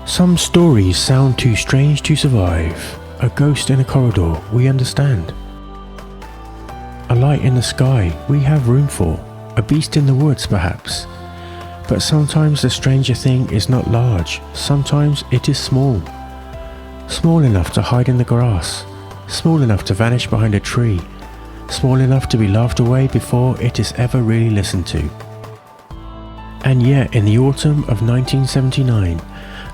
Some stories sound too strange to survive. A ghost in a corridor, we understand. A light in the sky, we have room for. A beast in the woods, perhaps. But sometimes the stranger thing is not large. Sometimes it is small. Small enough to hide in the grass. Small enough to vanish behind a tree. Small enough to be laughed away before it is ever really listened to. And yet, in the autumn of 1979,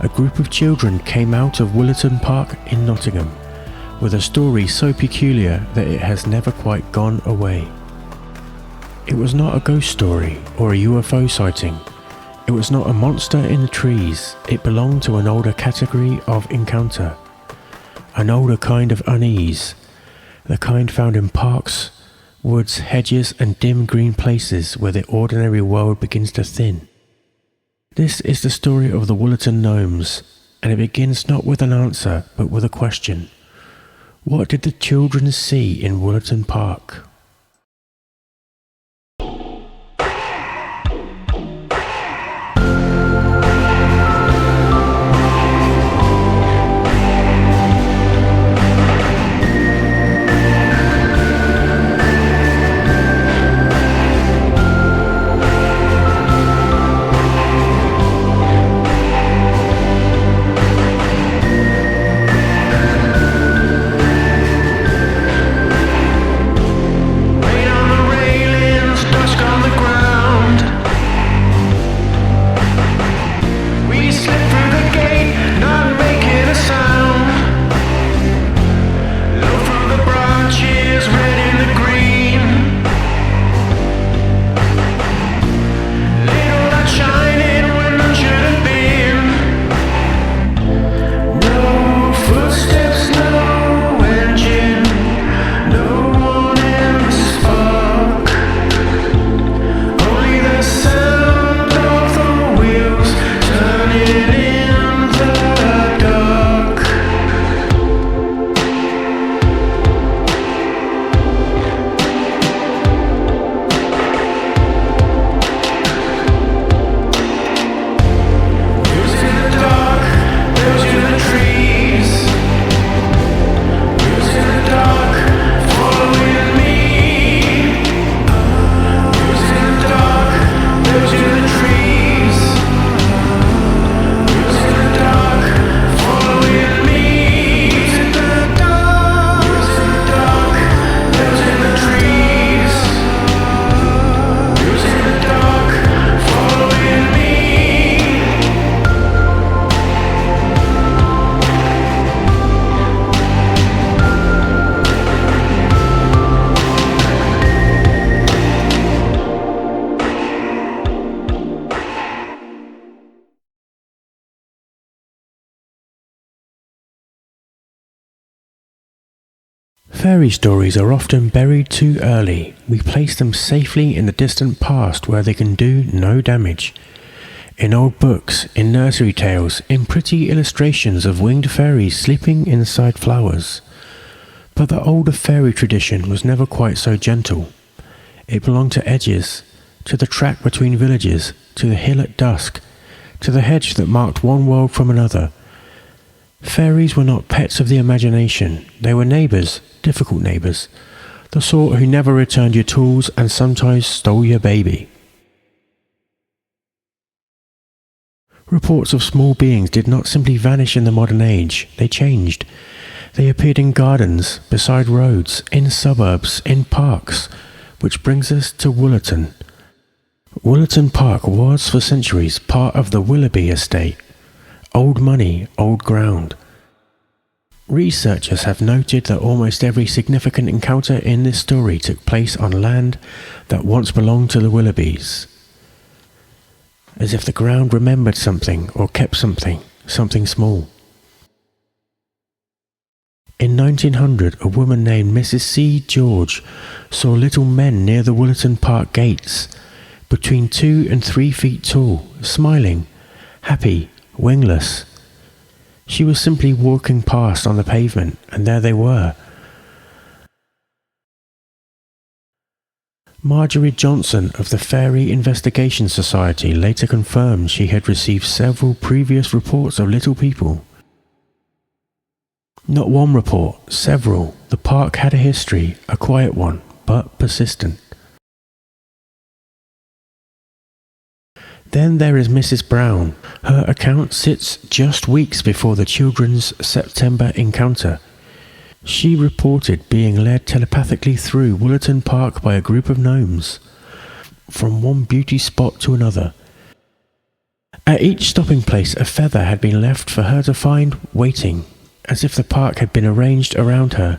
a group of children came out of Wollaton Park in Nottingham with a story so peculiar that it has never quite gone away. It was not a ghost story or a UFO sighting. It was not a monster in the trees. It belonged to an older category of encounter, an older kind of unease, the kind found in parks, woods, hedges and dim green places where the ordinary world begins to thin. This is the story of the Wollaton Gnomes, and it begins not with an answer but with a question. What did the children see in Wollaton Park? Fairy stories are often buried too early. We place them safely in the distant past where they can do no damage. In old books, in nursery tales, in pretty illustrations of winged fairies sleeping inside flowers. But the older fairy tradition was never quite so gentle. It belonged to edges, to the track between villages, to the hill at dusk, to the hedge that marked one world from another. Fairies were not pets of the imagination. They were neighbours, difficult neighbours, the sort who never returned your tools and sometimes stole your baby. Reports of small beings did not simply vanish in the modern age, they changed. They appeared in gardens, beside roads, in suburbs, in parks, which brings us to Wollaton. Wollaton Park was for centuries part of the Willoughby estate. Old money, old ground. Researchers have noted that almost every significant encounter in this story took place on land that once belonged to the Willoughbys. As if the ground remembered something or kept something small. In 1900, a woman named Mrs. C. George saw little men near the Wollaton Park gates, between 2 and 3 feet tall, smiling, happy, wingless. She was simply walking past on the pavement, and there they were. Marjorie Johnson of the Fairy Investigation Society later confirmed she had received several previous reports of little people. Not one report, several. The park had a history, a quiet one, but persistent. Then there is Mrs. Brown. Her account sits just weeks before the children's September encounter. She reported being led telepathically through Wollaton Park by a group of gnomes, from one beauty spot to another. At each stopping place a feather had been left for her to find, waiting, as if the park had been arranged around her,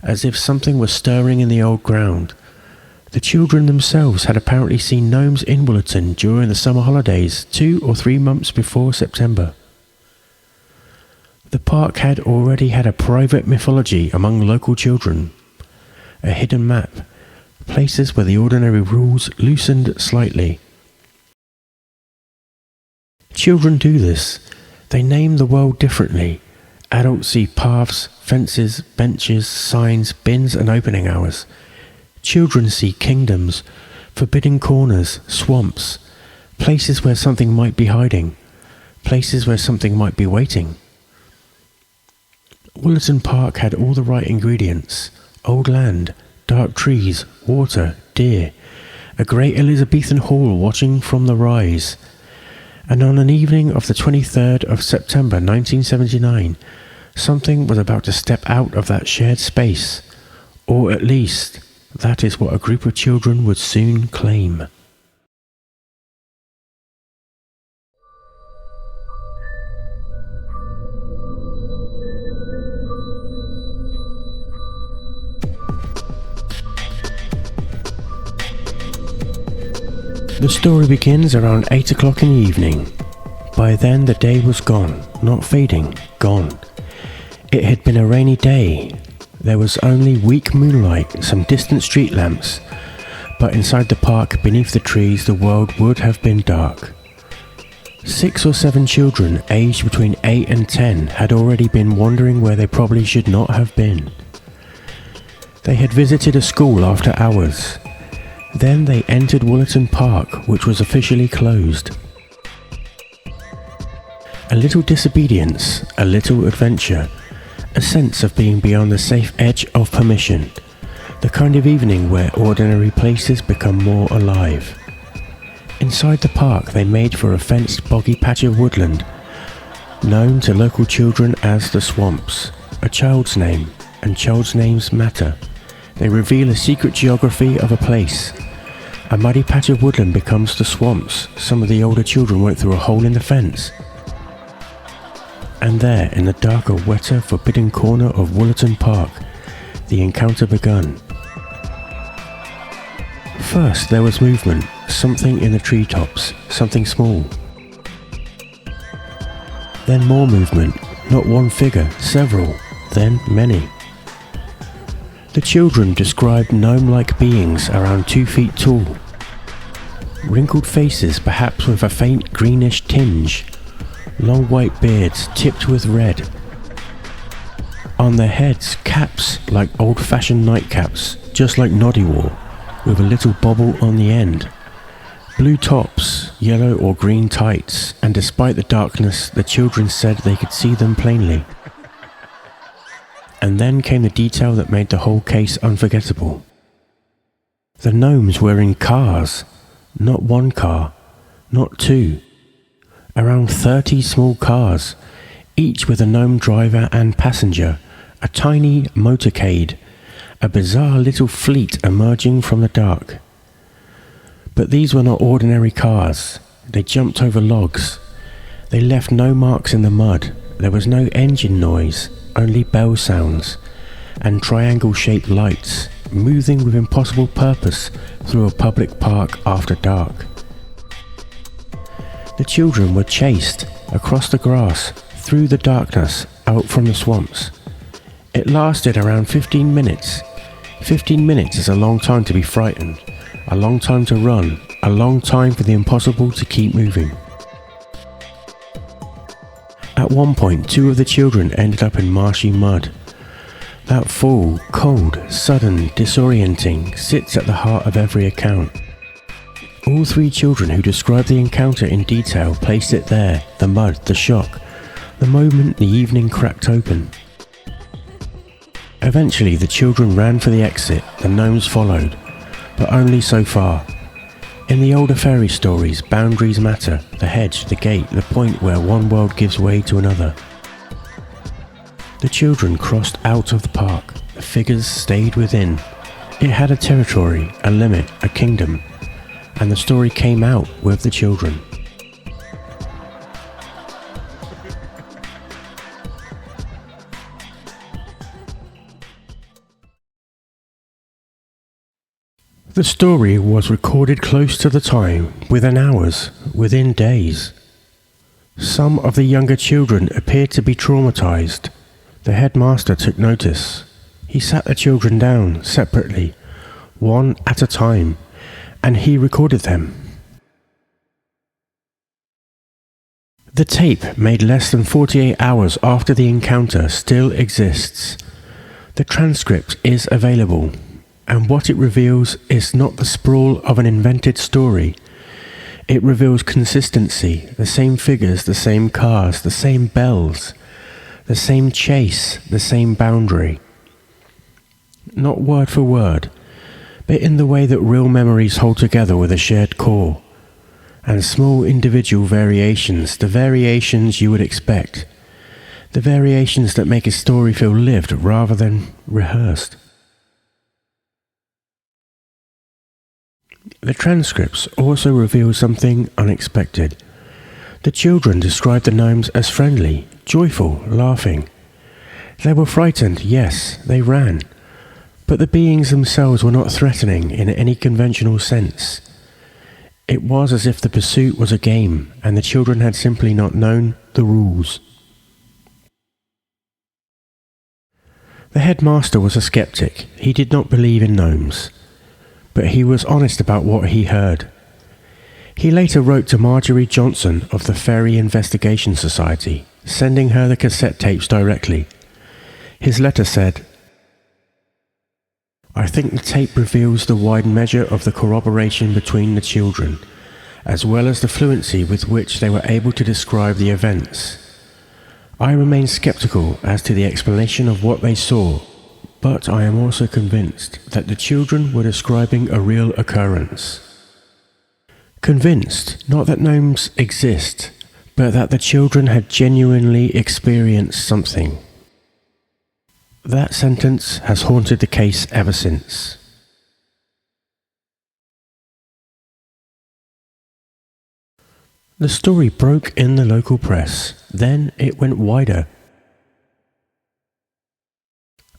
as if something was stirring in the old ground. The children themselves had apparently seen gnomes in Wollaton during the summer holidays 2 or 3 months before September. The park had already had a private mythology among local children, a hidden map, places where the ordinary rules loosened slightly. Children do this. They name the world differently. Adults see paths, fences, benches, signs, bins and opening hours. Children see kingdoms, forbidden corners, swamps, places where something might be hiding, places where something might be waiting. Wollaton Park had all the right ingredients: old land, dark trees, water, deer, a great Elizabethan hall watching from the rise. And on an evening of the 23rd of September 1979, something was about to step out of that shared space, or at least that is what a group of children would soon claim. The story begins around 8 o'clock in the evening. By then the day was gone, not fading, gone. It had been a rainy day. There was only weak moonlight, some distant street lamps, but inside the park, beneath the trees, the world would have been dark. 6 or 7 children, aged between 8 and 10, had already been wandering where they probably should not have been. They had visited a school after hours. Then they entered Wollaton Park, which was officially closed. A little disobedience, a little adventure, a sense of being beyond the safe edge of permission, the kind of evening where ordinary places become more alive. Inside the park they made for a fenced boggy patch of woodland, known to local children as the Swamps. A child's name, and child's names matter. They reveal a secret geography of a place. A muddy patch of woodland becomes the Swamps. Some of the older children went through a hole in the fence. And there, in the darker, wetter, forbidden corner of Wollaton Park, the encounter begun. First there was movement, something in the treetops, something small. Then more movement, not one figure, several, then many. The children described gnome-like beings around 2 feet tall. Wrinkled faces, perhaps with a faint greenish tinge. Long white beards tipped with red. On their heads, caps like old-fashioned nightcaps, just like Noddy wore, with a little bobble on the end. Blue tops, yellow or green tights, and despite the darkness, the children said they could see them plainly. And then came the detail that made the whole case unforgettable. The gnomes were in cars, not one car, not 2. Around 30 small cars, each with a gnome driver and passenger, a tiny motorcade, a bizarre little fleet emerging from the dark. But these were not ordinary cars. They jumped over logs. They left no marks in the mud. There was no engine noise, only bell sounds, and triangle-shaped lights, moving with impossible purpose through a public park after dark. The children were chased across the grass, through the darkness, out from the swamps. It lasted around 15 minutes. 15 minutes is a long time to be frightened, a long time to run, a long time for the impossible to keep moving. At one point, 2 of the children ended up in marshy mud. That full, cold, sudden, disorienting sits at the heart of every account. All three children who described the encounter in detail placed it there, the mud, the shock, the moment the evening cracked open. Eventually the children ran for the exit, the gnomes followed, but only so far. In the older fairy stories, boundaries matter, the hedge, the gate, the point where one world gives way to another. The children crossed out of the park, the figures stayed within. It had a territory, a limit, a kingdom, and the story came out with the children. The story was recorded close to the time, within hours, within days. Some of the younger children appeared to be traumatized. The headmaster took notice. He sat the children down separately, one at a time, and he recorded them. The tape, made less than 48 hours after the encounter, still exists. The transcript is available, and what it reveals is not the sprawl of an invented story. It reveals consistency, the same figures, the same cars, the same bells, the same chase, the same boundary. Not word for word, but in the way that real memories hold together with a shared core, and small individual variations, the variations you would expect, the variations that make a story feel lived rather than rehearsed. The transcripts also reveal something unexpected. The children described the gnomes as friendly, joyful, laughing. They were frightened, yes, they ran, but the beings themselves were not threatening in any conventional sense. It was as if the pursuit was a game, and the children had simply not known the rules. The headmaster was a skeptic. He did not believe in gnomes, but he was honest about what he heard. He later wrote to Marjorie Johnson of the Fairy Investigation Society, sending her the cassette tapes directly. His letter said, "I think the tape reveals the wide measure of the corroboration between the children, as well as the fluency with which they were able to describe the events. I remain skeptical as to the explanation of what they saw, but I am also convinced that the children were describing a real occurrence." Convinced not that gnomes exist, but that the children had genuinely experienced something. That sentence has haunted the case ever since. The story broke in the local press, then it went wider.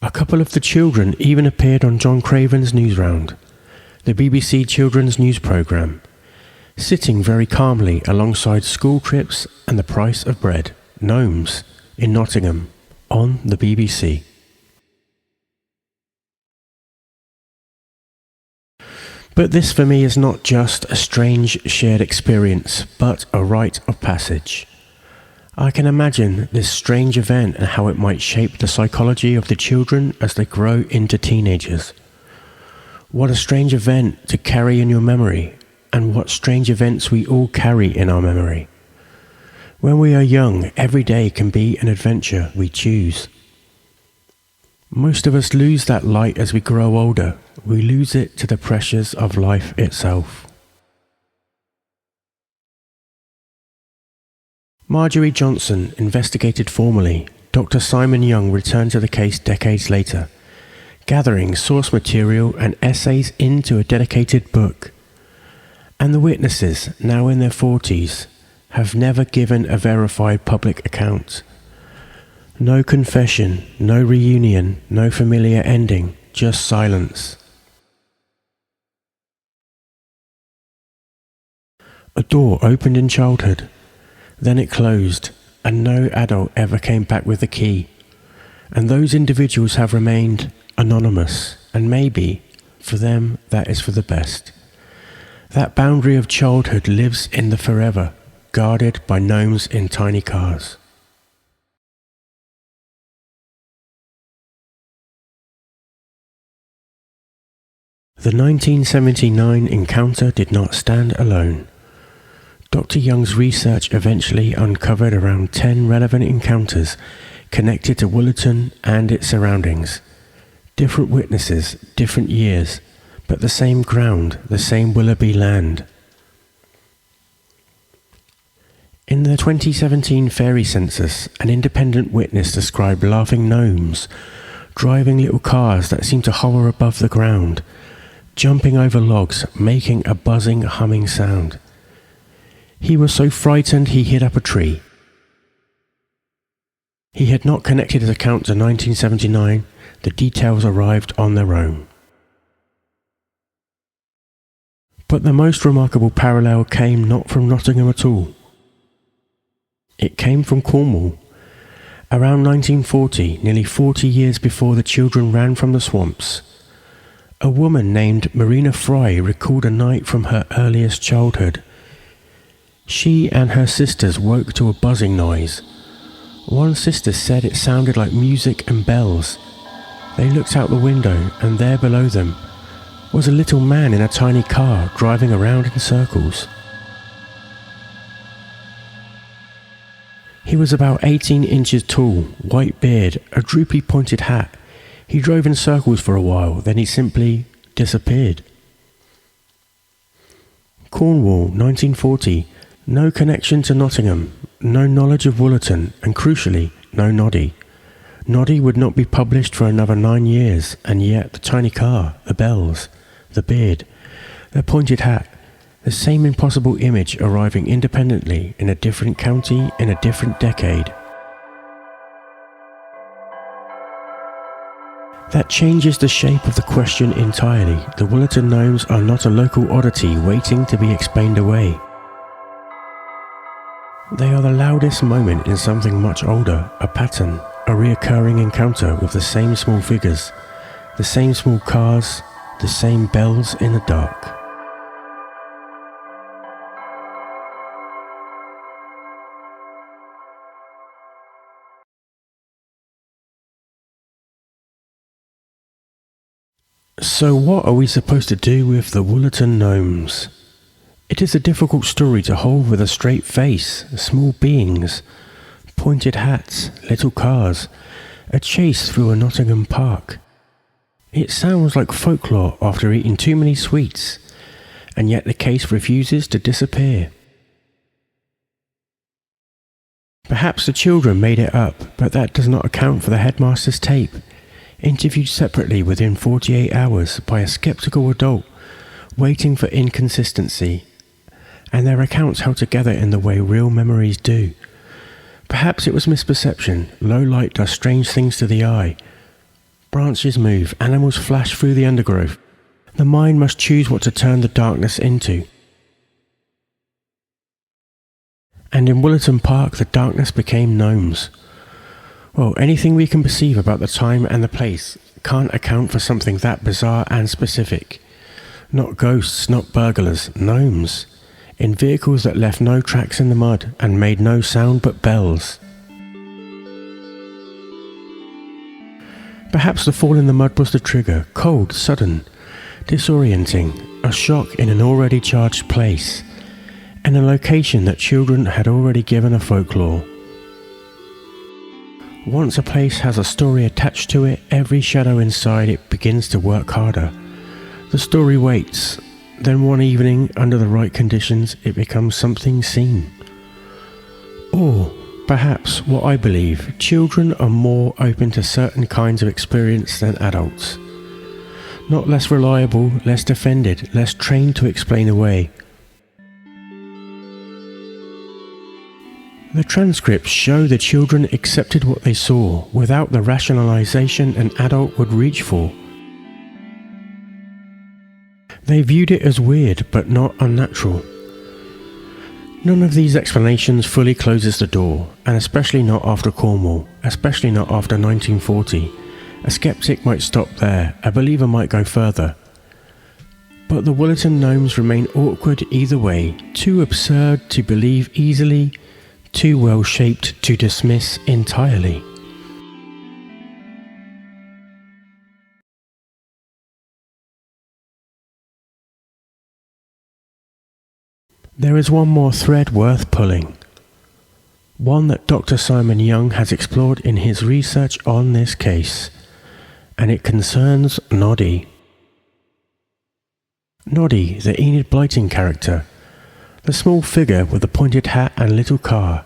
A couple of the children even appeared on John Craven's Newsround, the BBC children's news programme, sitting very calmly alongside school trips and the price of bread, gnomes, in Nottingham, on the BBC. But this for me is not just a strange shared experience, but a rite of passage. I can imagine this strange event and how it might shape the psychology of the children as they grow into teenagers. What a strange event to carry in your memory, and what strange events we all carry in our memory. When we are young, every day can be an adventure we choose. Most of us lose that light as we grow older. We lose it to the pressures of life itself. Marjorie Johnson investigated formally. Dr. Simon Young returned to the case decades later, gathering source material and essays into a dedicated book. And the witnesses, now in their 40s, have never given a verified public account. No confession, no reunion, no familiar ending, just silence. A door opened in childhood, then it closed, and no adult ever came back with the key. And those individuals have remained anonymous, and maybe, for them, that is for the best. That boundary of childhood lives in the forever, guarded by gnomes in tiny cars. The 1979 encounter did not stand alone. Dr. Young's research eventually uncovered around 10 relevant encounters connected to Wollaton and its surroundings. Different witnesses, different years, but the same ground, the same Willoughby land. In the 2017 fairy census, an independent witness described laughing gnomes, driving little cars that seemed to hover above the ground, jumping over logs, making a buzzing, humming sound. He was so frightened he hid up a tree. He had not connected his account to 1979. The details arrived on their own. But the most remarkable parallel came not from Nottingham at all. It came from Cornwall. Around 1940, nearly 40 years before the children ran from the swamps, a woman named Marina Fry recalled a night from her earliest childhood. She and her sisters woke to a buzzing noise. One sister said it sounded like music and bells. They looked out the window, and there below them was a little man in a tiny car driving around in circles. He was about 18 inches tall, white beard, a droopy pointed hat. He drove in circles for a while, then he simply disappeared. Cornwall, 1940. No connection to Nottingham, no knowledge of Wollaton, and crucially, no Noddy. Noddy would not be published for another 9 years, and yet the tiny car, the bells, the beard, the pointed hat, the same impossible image arriving independently in a different county in a different decade. That changes the shape of the question entirely. The Wollaton gnomes are not a local oddity waiting to be explained away. They are the loudest moment in something much older, a pattern, a reoccurring encounter with the same small figures, the same small cars, the same bells in the dark. So what are we supposed to do with the Wollaton gnomes? It is a difficult story to hold with a straight face, small beings, pointed hats, little cars, a chase through a Nottingham park. It sounds like folklore after eating too many sweets, and yet the case refuses to disappear. Perhaps the children made it up, but that does not account for the headmaster's tape, interviewed separately within 48 hours by a sceptical adult, waiting for inconsistency, and their accounts held together in the way real memories do. Perhaps it was misperception. Low light does strange things to the eye. Branches move, animals flash through the undergrowth. The mind must choose what to turn the darkness into. And in Wollaton Park, the darkness became gnomes. Well, anything we can perceive about the time and the place can't account for something that bizarre and specific. Not ghosts, not burglars, gnomes. In vehicles that left no tracks in the mud and made no sound but bells. Perhaps the fall in the mud was the trigger, cold, sudden, disorienting, a shock in an already charged place, and a location that children had already given a folklore. Once a place has a story attached to it, every shadow inside it begins to work harder. The story waits. Then one evening, under the right conditions, it becomes something seen. Or, perhaps, what I believe, children are more open to certain kinds of experience than adults. Not less reliable, less defended, less trained to explain away. The transcripts show the children accepted what they saw without the rationalization an adult would reach for. They viewed it as weird, but not unnatural. None of these explanations fully closes the door, and especially not after Cornwall, especially not after 1940. A skeptic might stop there, a believer might go further. But the Wollaton gnomes remain awkward either way, too absurd to believe easily, too well-shaped to dismiss entirely. There is one more thread worth pulling, one that Dr. Simon Young has explored in his research on this case, and it concerns Noddy. Noddy, the Enid Blyton character, the small figure with the pointed hat and little car,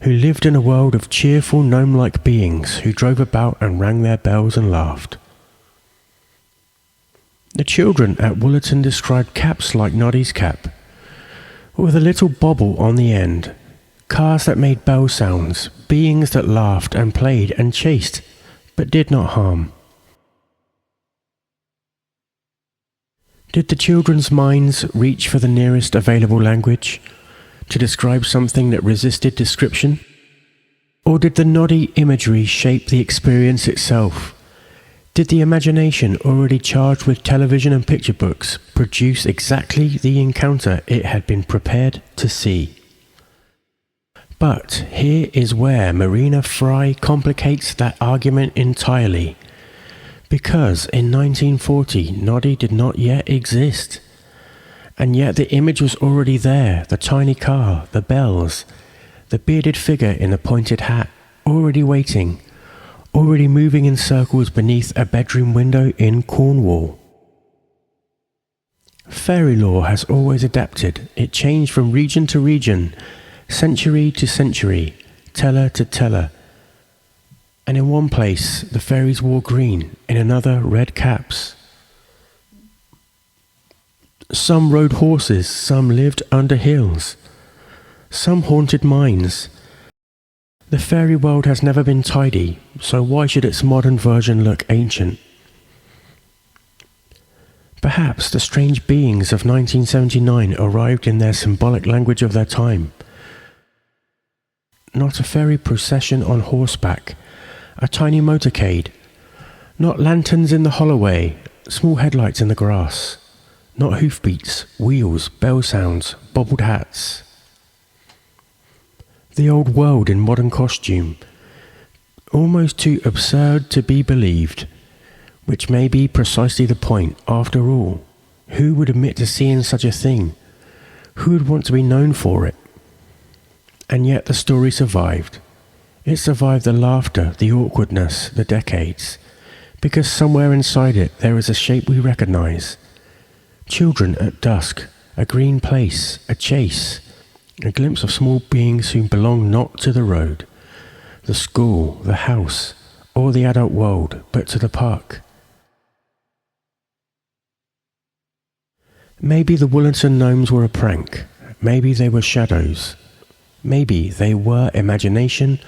who lived in a world of cheerful gnome-like beings who drove about and rang their bells and laughed. The children at Wollaton described caps like Noddy's cap, with a little bobble on the end, cars that made bell sounds, beings that laughed and played and chased, but did not harm. Did the children's minds reach for the nearest available language to describe something that resisted description? Or did the Noddy imagery shape the experience itself? Did the imagination, already charged with television and picture books, produce exactly the encounter it had been prepared to see? But here is where Marina Fry complicates that argument entirely. Because in 1940, Noddy did not yet exist. And yet the image was already there, the tiny car, the bells, the bearded figure in the pointed hat, already waiting, already moving in circles beneath a bedroom window in Cornwall. Fairy lore has always adapted. It changed from region to region, century to century, teller to teller. And in one place, the fairies wore green, in another, red caps. Some rode horses, some lived under hills, some haunted mines. The fairy world has never been tidy, so why should its modern version look ancient? Perhaps the strange beings of 1979 arrived in their symbolic language of their time. Not a fairy procession on horseback, a tiny motorcade, not lanterns in the holloway, small headlights in the grass. Not hoofbeats, wheels, bell sounds, bobbled hats. The old world in modern costume, almost too absurd to be believed, which may be precisely the point. After all, who would admit to seeing such a thing? Who would want to be known for it? And yet the story survived. It survived the laughter, the awkwardness, the decades, because somewhere inside it there is a shape we recognize. Children at dusk, a green place, a chase, a glimpse of small beings who belong not to the road, the school, the house, or the adult world, but to the park. Maybe the Wollaton gnomes were a prank. Maybe they were shadows. Maybe they were imagination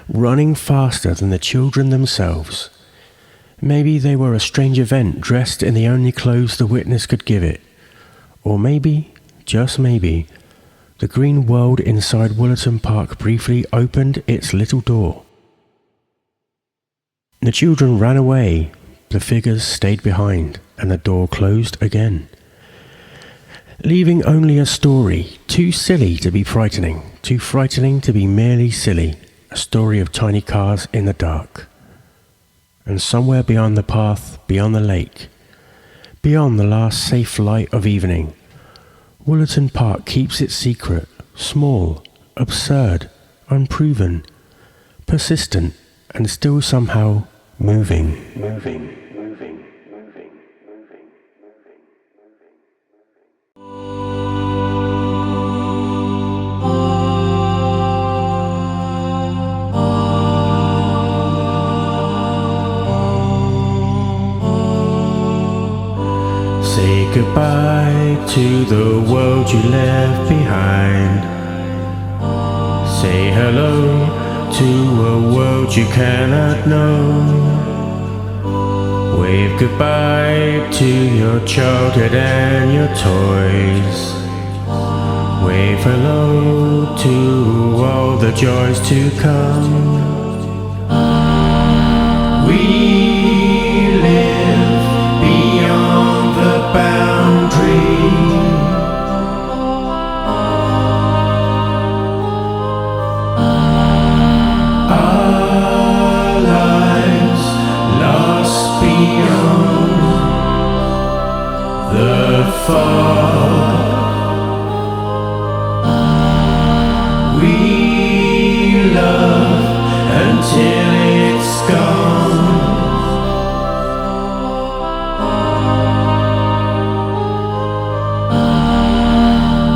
running faster than the children themselves. Maybe they were a strange event dressed in the only clothes the witness could give it. Or maybe, just maybe, the green world inside Wollaton Park briefly opened its little door. The children ran away, the figures stayed behind, and the door closed again, leaving only a story too silly to be frightening, too frightening to be merely silly, a story of tiny cars in the dark. And somewhere beyond the path, beyond the lake, beyond the last safe light of evening, Wollaton Park keeps its secret, small, absurd, unproven, persistent, and still somehow moving. Say goodbye to the world you left behind. Say hello to a world you cannot know. Wave goodbye to your childhood and your toys. Wave hello to all the joys to come. We live beyond the boundary. Our lives lost beyond the fog. till it's gone.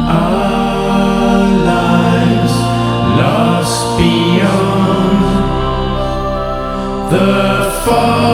Our lives lost beyond the far